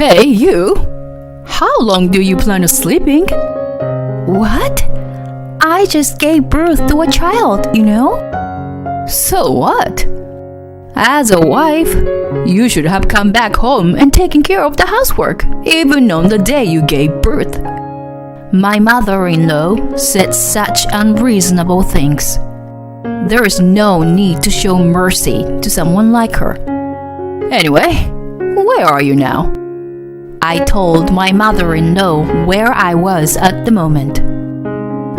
Hey, you! How long do you plan on sleeping? What? I just gave birth to a child, you know? So what? As a wife, you should have come back home and taken care of the housework, even on the day you gave birth. My mother-in-law said such unreasonable things. There is no need to show mercy to someone like her. Anyway, where are you now? I told my mother-in-law where I was at the moment.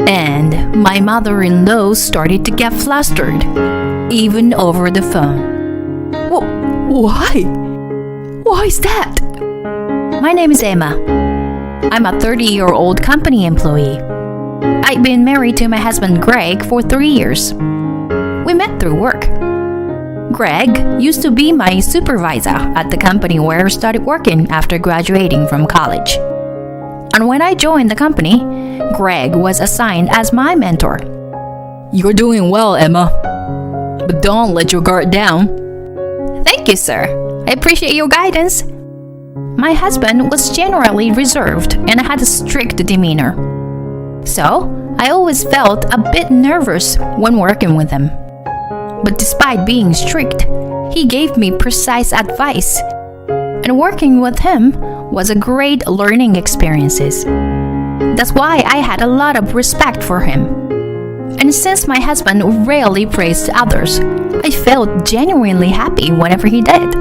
And my mother-in-law started to get flustered, even over the phone. Why? Why is that? My name is Emma. I'm a 30-year-old company employee. I've been married to my husband Greg for 3 years. We met through work. Greg used to be my supervisor at the company where I started working after graduating from college. And when I joined the company, Greg was assigned as my mentor. You're doing well, Emma. But don't let your guard down. Thank you, sir. I appreciate your guidance. My husband was generally reserved and had a strict demeanor. So, I always felt a bit nervous when working with him. But despite being strict, he gave me precise advice. And working with him was a great learning experience. That's why I had a lot of respect for him. And since my husband rarely praised others, I felt genuinely happy whenever he did.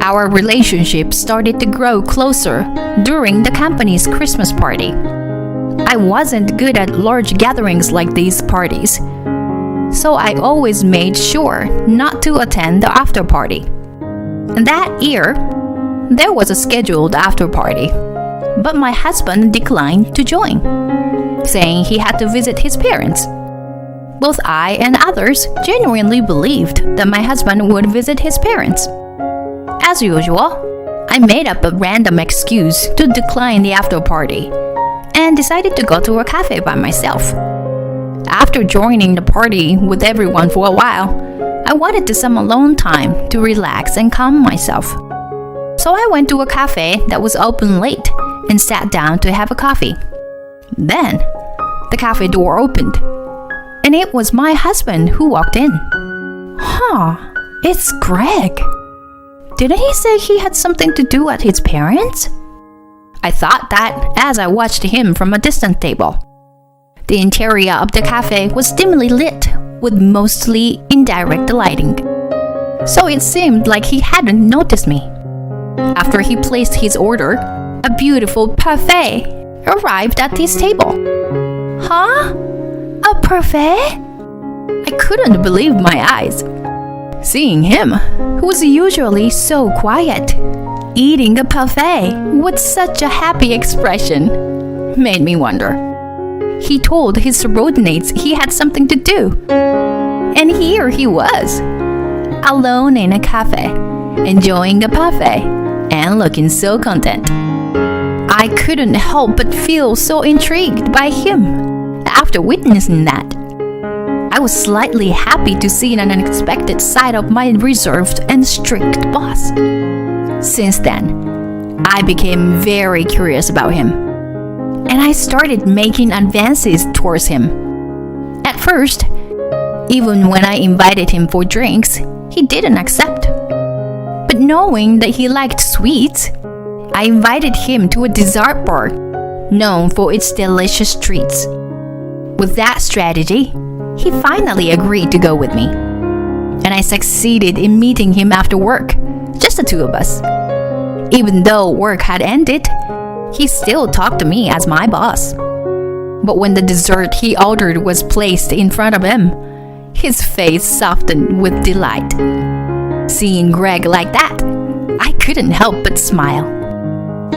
Our relationship started to grow closer during the company's Christmas party. I wasn't good at large gatherings like these parties, so I always made sure not to attend the after party. And that year, there was a scheduled after party, but my husband declined to join, saying he had to visit his parents. Both I and others genuinely believed that my husband would visit his parents. As usual, I made up a random excuse to decline the after party and decided to go to a cafe by myself. After joining the party with everyone for a while, I wanted some alone time to relax and calm myself. So I went to a cafe that was open late and sat down to have a coffee. Then, the cafe door opened, and it was my husband who walked in. It's Greg. Didn't he say he had something to do at his parents'? I thought that as I watched him from a distant table. The interior of the cafe was dimly lit with mostly indirect lighting, so it seemed like he hadn't noticed me. After he placed his order, a beautiful parfait arrived at his table. Huh? A parfait? I couldn't believe my eyes. Seeing him, who was usually so quiet, eating a parfait with such a happy expression, made me wonder. He told his subordinates he had something to do. And here he was, alone in a cafe, enjoying a parfait and looking so content. I couldn't help but feel so intrigued by him after witnessing that. I was slightly happy to see an unexpected side of my reserved and strict boss. Since then, I became very curious about him, and I started making advances towards him. At first, even when I invited him for drinks, he didn't accept. But knowing that he liked sweets, I invited him to a dessert bar known for its delicious treats. With that strategy, he finally agreed to go with me, and I succeeded in meeting him after work, just the two of us. Even though work had ended, he still talked to me as my boss. But when the dessert he ordered was placed in front of him, his face softened with delight. Seeing Greg like that, I couldn't help but smile.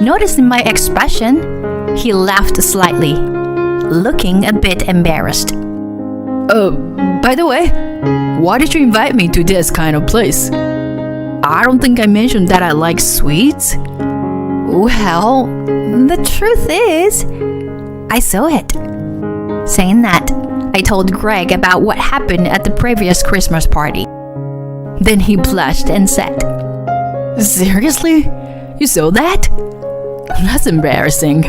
Noticing my expression, he laughed slightly, looking a bit embarrassed. By the way, why did you invite me to this kind of place? I don't think I mentioned that I like sweets. Well, the truth is, I saw it. Saying that, I told Greg about what happened at the previous Christmas party. Then he blushed and said, Seriously? You saw that? That's embarrassing.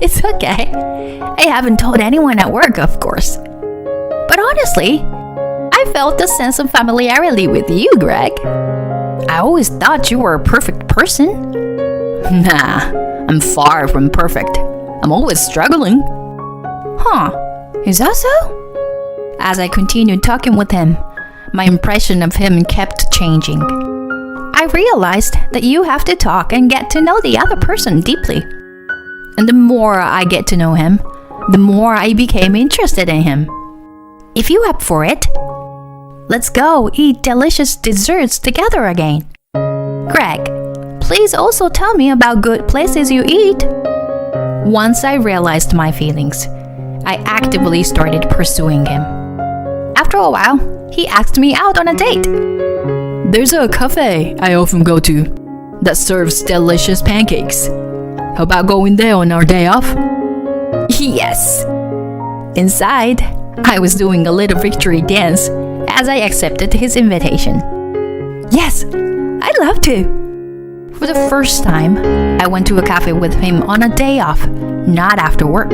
It's okay. I haven't told anyone at work, of course. But honestly, I felt a sense of familiarity with you, Greg. I always thought you were a perfect person. Nah, I'm far from perfect. I'm always struggling. Huh, is that so? As I continued talking with him, my impression of him kept changing. I realized that you have to talk and get to know the other person deeply. And the more I get to know him, the more I became interested in him. If you're up for it, let's go eat delicious desserts together again. Greg, please also tell me about good places you eat. Once I realized my feelings, I actively started pursuing him. After a while, he asked me out on a date. There's a cafe I often go to that serves delicious pancakes. How about going there on our day off? Yes. Inside, I was doing a little victory dance as I accepted his invitation. Yes, I'd love to. For the first time, I went to a cafe with him on a day off, not after work.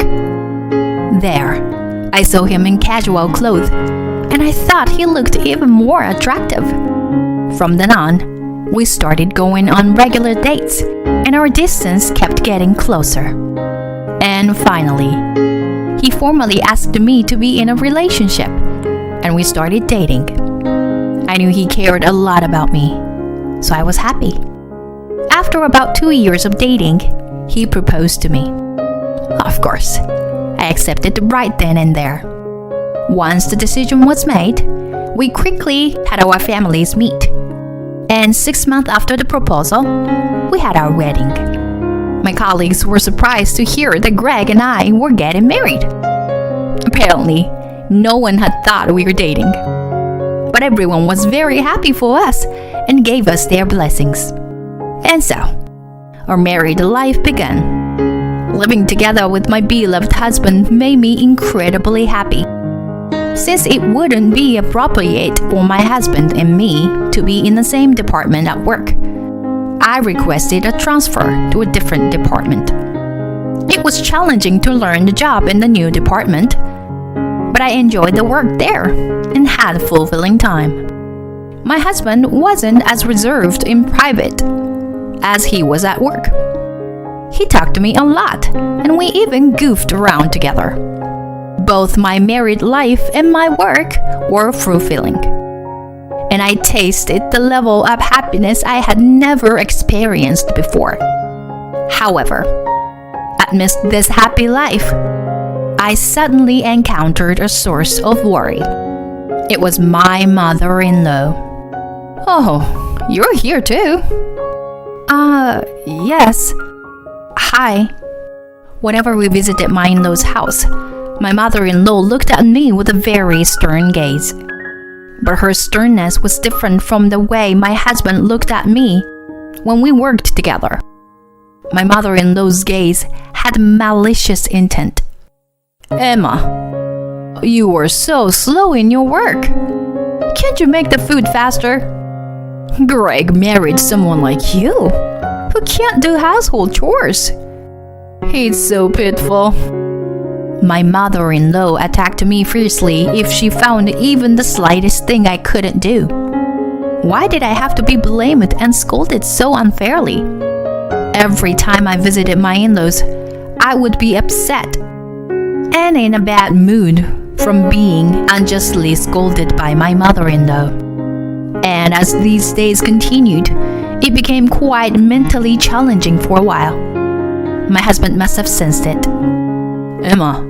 There, I saw him in casual clothes, and I thought he looked even more attractive. From then on, we started going on regular dates, and our distance kept getting closer. And finally, he formally asked me to be in a relationship, and we started dating. I knew he cared a lot about me, so I was happy. After about 2 years of dating, he proposed to me. Of course, I accepted right then and there. Once the decision was made, we quickly had our families meet. And 6 months after the proposal, we had our wedding. My colleagues were surprised to hear that Greg and I were getting married. Apparently, no one had thought we were dating. But everyone was very happy for us and gave us their blessings. And so, our married life began. Living together with my beloved husband made me incredibly happy. Since it wouldn't be appropriate for my husband and me to be in the same department at work, I requested a transfer to a different department. It was challenging to learn the job in the new department, but I enjoyed the work there and had a fulfilling time. My husband wasn't as reserved in private as he was at work. He talked to me a lot, and we even goofed around together. Both my married life and my work were fulfilling, and I tasted the level of happiness I had never experienced before. However, amidst this happy life, I suddenly encountered a source of worry. It was my mother-in-law. Oh, you're here too. Yes. Hi. Whenever we visited my in-law's house, my mother-in-law looked at me with a very stern gaze. But her sternness was different from the way my husband looked at me when we worked together. My mother-in-law's gaze had malicious intent. Emma, you were so slow in your work. Can't you make the food faster? Greg married someone like you, who can't do household chores. He's so pitiful. My mother-in-law attacked me fiercely if she found even the slightest thing I couldn't do. Why did I have to be blamed and scolded so unfairly? Every time I visited my in-laws, I would be upset and in a bad mood from being unjustly scolded by my mother-in-law. And as these days continued, it became quite mentally challenging for a while. My husband must have sensed it. Emma,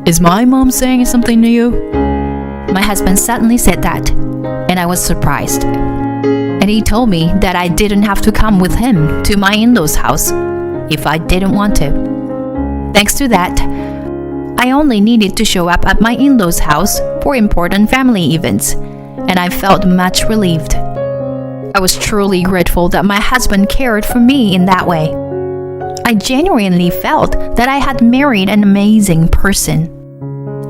is my mom saying something to you? My husband suddenly said that, and I was surprised. And he told me that I didn't have to come with him to my in-laws' house if I didn't want to. Thanks to that, I only needed to show up at my in-laws' house for important family events, and I felt much relieved. I was truly grateful that my husband cared for me in that way. I genuinely felt that I had married an amazing person.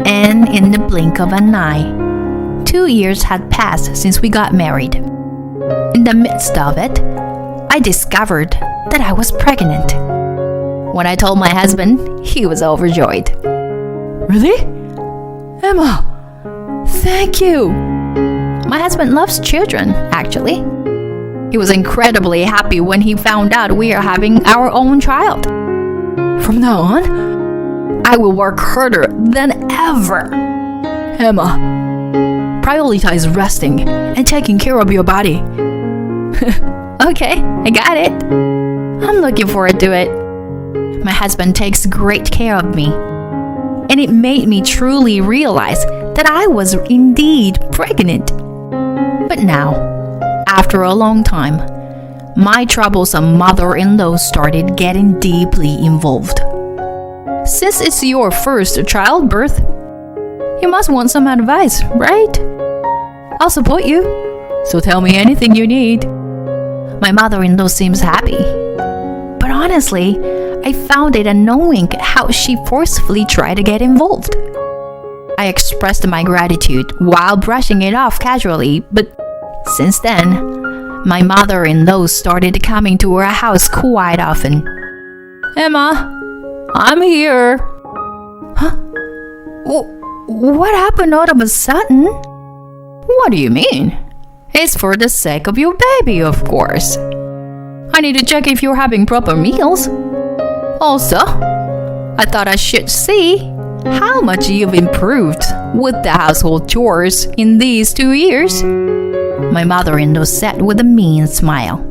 And in the blink of an eye, 2 years had passed since we got married. In the midst of it, I I discovered that I was pregnant. When I told my husband, he was overjoyed. Really? Emma, thank you. My husband loves children, actually. He was incredibly happy when he found out we are having our own child. From now on, I will work harder than ever. Emma, prioritize resting and taking care of your body. Okay, I got it. I'm looking forward to it. My husband takes great care of me. And it made me truly realize that I was indeed pregnant. But now, after a long time, my troublesome mother-in-law started getting deeply involved. Since it's your first childbirth, you must want some advice, right? I'll support you, so tell me anything you need. My mother-in-law seems happy. But honestly, I found it annoying how she forcefully tried to get involved. I expressed my gratitude while brushing it off casually, but since then, my mother-in-law started coming to our house quite often. Emma, I'm here. Huh? What happened all of a sudden? What do you mean? It's for the sake of your baby, of course. I need to check if you're having proper meals. Also, I thought I should see how much you've improved with the household chores in these 2 years. My mother-in-law said with a mean smile.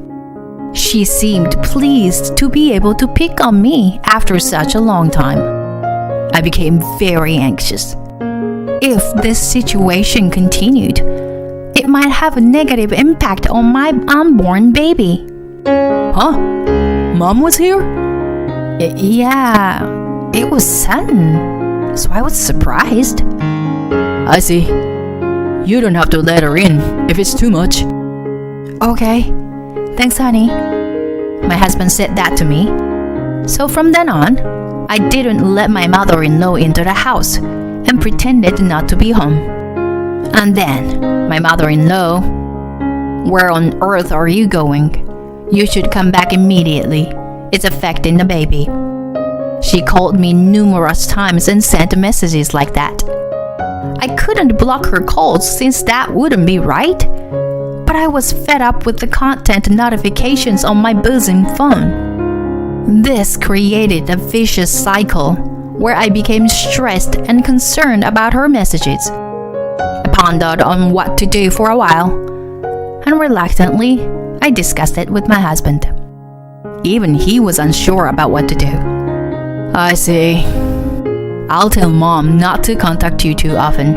She seemed pleased to be able to pick on me after such a long time. I became very anxious. If this situation continued, it might have a negative impact on my unborn baby. Huh? Mom was here? Yeah, it was sudden, so I was surprised. I see. You don't have to let her in if it's too much. Okay, thanks, honey. My husband said that to me. So from then on, I didn't let my mother-in-law into the house and pretended not to be home. And then, my mother-in-law, "Where on earth are you going? You should come back immediately. It's affecting the baby." She called me numerous times and sent messages like that. I couldn't block her calls since that wouldn't be right. But I was fed up with the content notifications on my buzzing phone. This created a vicious cycle where I became stressed and concerned about her messages. I pondered on what to do for a while, and reluctantly, I discussed it with my husband. Even he was unsure about what to do. I see. I'll tell Mom not to contact you too often.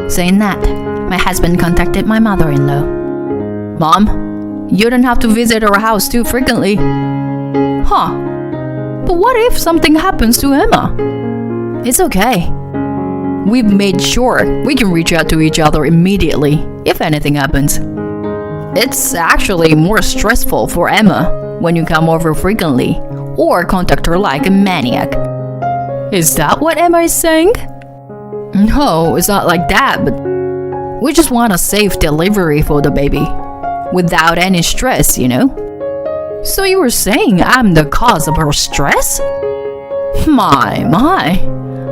Saying that, my husband contacted my mother-in-law. Mom, you don't have to visit our house too frequently. Huh? But what if something happens to Emma? It's okay. We've made sure we can reach out to each other immediately if anything happens. It's actually more stressful for Emma when you come over frequently or contact her like a maniac. Is that what Emma is saying? No, it's not like that, but we just want a safe delivery for the baby. Without any stress, you know? So you were saying I'm the cause of her stress? My,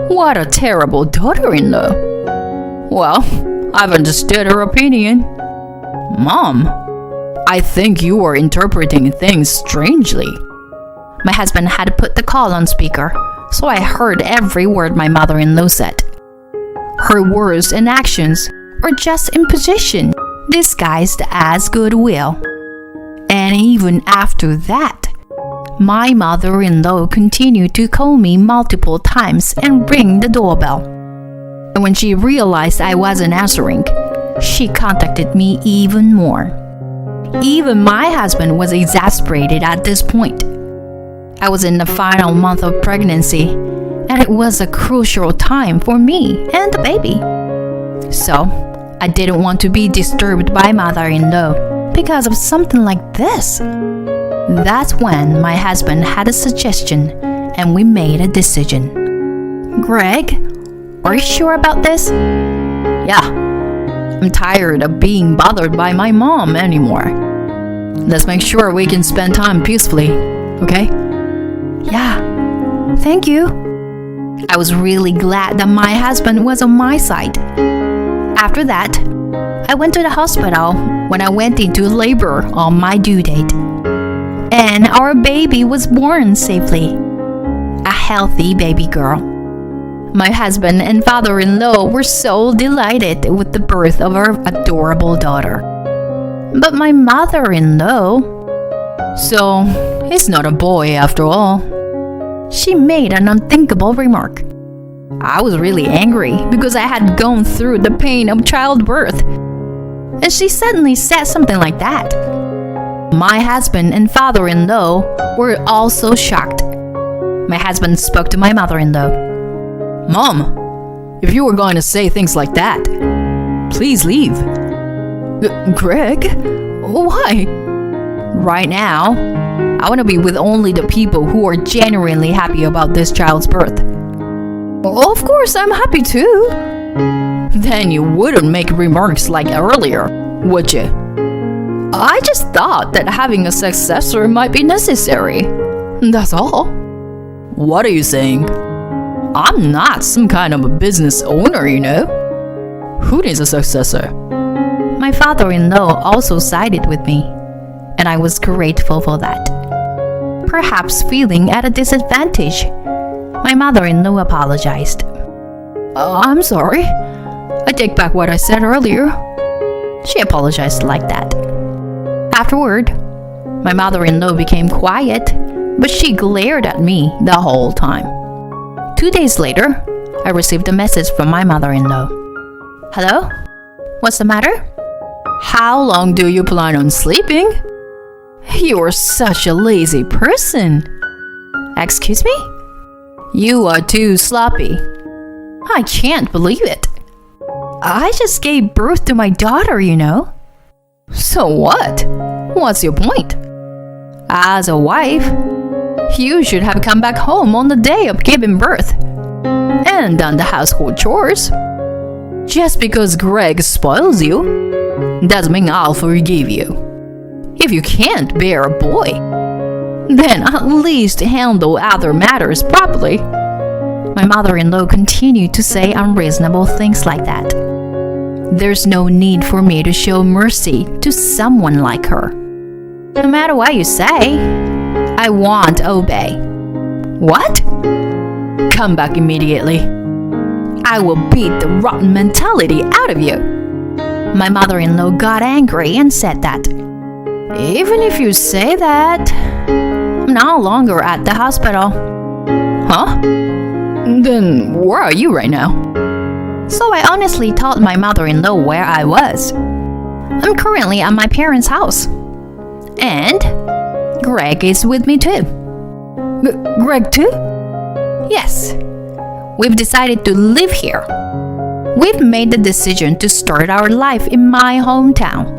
what a terrible daughter-in-law. Well, I've understood her opinion. Mom, I think you are interpreting things strangely. My husband had put the call on speaker, so I heard every word my mother-in-law said. Her words and actions are just imposition, disguised as goodwill. And even after that, my mother-in-law continued to call me multiple times and ring the doorbell. And when she realized I wasn't answering, she contacted me even more. Even my husband was exasperated at this point. I was in the final month of pregnancy, and it was a crucial time for me and the baby. So, I didn't want to be disturbed by mother-in-law because of something like this. That's when my husband had a suggestion, and we made a decision. Greg, are you sure about this? Yeah. I'm tired of being bothered by my mom anymore. Let's make sure we can spend time peacefully, okay? Yeah, thank you. I was really glad that my husband was on my side. After that, I went to the hospital when I went into labor on my due date. And our baby was born safely. A healthy baby girl. My husband and father-in-law were so delighted with the birth of our adorable daughter. But my mother-in-law... So, he's not a boy after all. She made an unthinkable remark. I was really angry because I had gone through the pain of childbirth. And she suddenly said something like that. My husband and father-in-law were also shocked. My husband spoke to my mother-in-law. Mom, if you were going to say things like that, please leave. Greg? Why? Right now, I want to be with only the people who are genuinely happy about this child's birth. Of course, I'm happy too. Then you wouldn't make remarks like earlier, would you? I just thought that having a successor might be necessary. That's all. What are you saying? I'm not some kind of a business owner, you know. Who needs a successor? My father-in-law also sided with me, and I was grateful for that. Perhaps feeling at a disadvantage, my mother-in-law apologized. I'm sorry. I take back what I said earlier. She apologized like that. Afterward, my mother-in-law became quiet, but she glared at me the whole time. 2 days later, I received a message from my mother-in-law. Hello? What's the matter? How long do you plan on sleeping? You're such a lazy person. Excuse me? You are too sloppy. I can't believe it. I just gave birth to my daughter, you know. So what? What's your point? As a wife, you should have come back home on the day of giving birth and done the household chores. Just because Greg spoils you doesn't mean I'll forgive you. If you can't bear a boy, then at least handle other matters properly. My mother-in-law continued to say unreasonable things like that. There's no need for me to show mercy to someone like her. No matter what you say, I won't obey. What? Come back immediately. I will beat the rotten mentality out of you. My mother-in-law got angry and said that. Even if you say that, I'm no longer at the hospital. Huh? Then where are you right now? So I honestly told my mother-in-law where I was. I'm currently at my parents' house. And Greg is with me too. Greg too? Yes. We've decided to live here. We've made the decision to start our life in my hometown.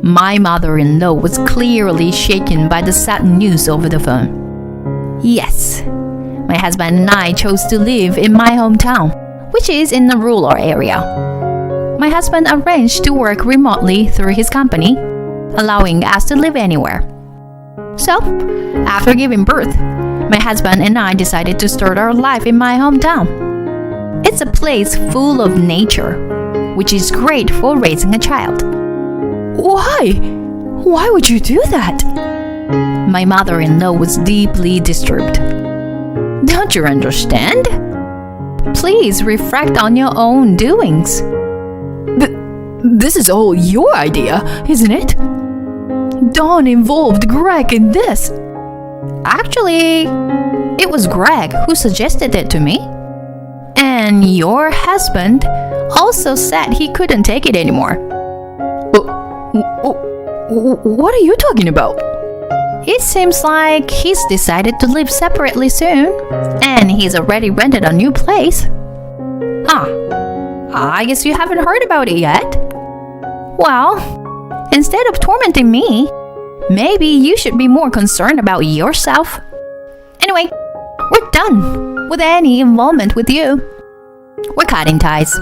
My mother-in-law was clearly shaken by the sad news over the phone. Yes, my husband and I chose to live in my hometown, which is in a rural area. My husband arranged to work remotely through his company, allowing us to live anywhere. So, after giving birth, my husband and I decided to start our life in my hometown. It's a place full of nature, which is great for raising a child. Why? Why would you do that? My mother-in-law was deeply disturbed. Don't you understand? Please reflect on your own doings. This is all your idea, isn't it? Dawn involved Greg in this. Actually, it was Greg who suggested it to me. And your husband also said he couldn't take it anymore. What are you talking about? It seems like he's decided to live separately soon, and he's already rented a new place. I guess you haven't heard about it yet. Well, instead of tormenting me, maybe you should be more concerned about yourself. Anyway, we're done with any involvement with you. We're cutting ties.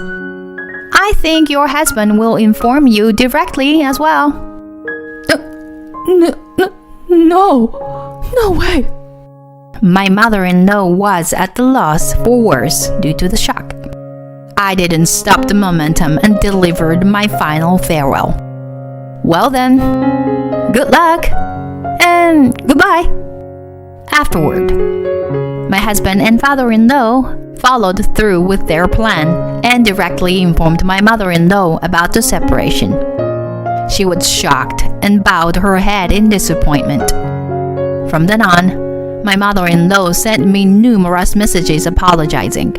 I think your husband will inform you directly as well. No way. My mother-in-law was at the loss for words due to the shock. I didn't stop the momentum and delivered my final farewell. Well then, good luck and goodbye. Afterward, my husband and father-in-law followed through with their plan and directly informed my mother-in-law about the separation. She was shocked and bowed her head in disappointment. From then on, my mother-in-law sent me numerous messages apologizing.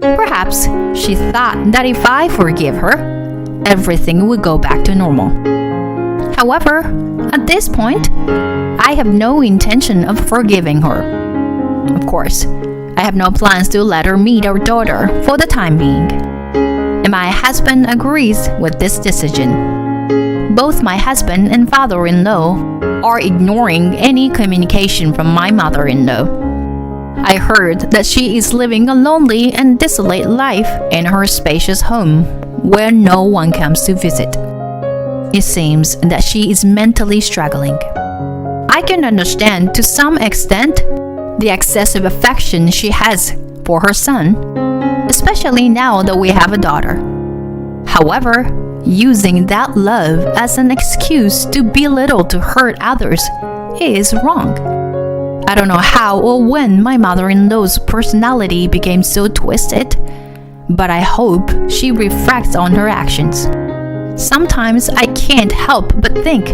Perhaps she thought that if I forgive her, everything would go back to normal. However, at this point, I have no intention of forgiving her. Of course, I have no plans to let her meet our daughter for the time being. And my husband agrees with this decision. Both my husband and father-in-law are ignoring any communication from my mother-in-law. I heard that she is living a lonely and desolate life in her spacious home where no one comes to visit. It seems that she is mentally struggling. I can understand to some extent the excessive affection she has for her son, especially now that we have a daughter. However, using that love as an excuse to belittle to hurt others is wrong. I don't know how or when my mother-in-law's personality became so twisted, but I hope she reflects on her actions. Sometimes I can't help but think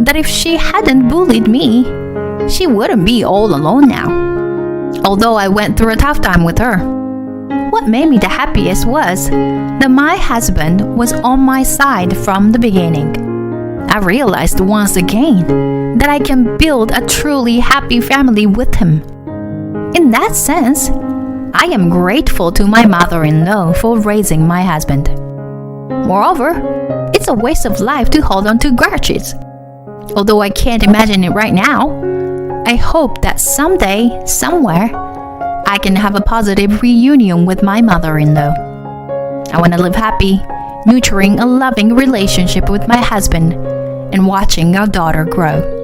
that if she hadn't bullied me, she wouldn't be all alone now. Although I went through a tough time with her, what made me the happiest was that my husband was on my side from the beginning. I realized once again that I can build a truly happy family with him. In that sense, I am grateful to my mother-in-law for raising my husband. Moreover, it's a waste of life to hold on to grudges. Although I can't imagine it right now, I hope that someday, somewhere, I can have a positive reunion with my mother-in-law. I want to live happy, nurturing a loving relationship with my husband and watching our daughter grow.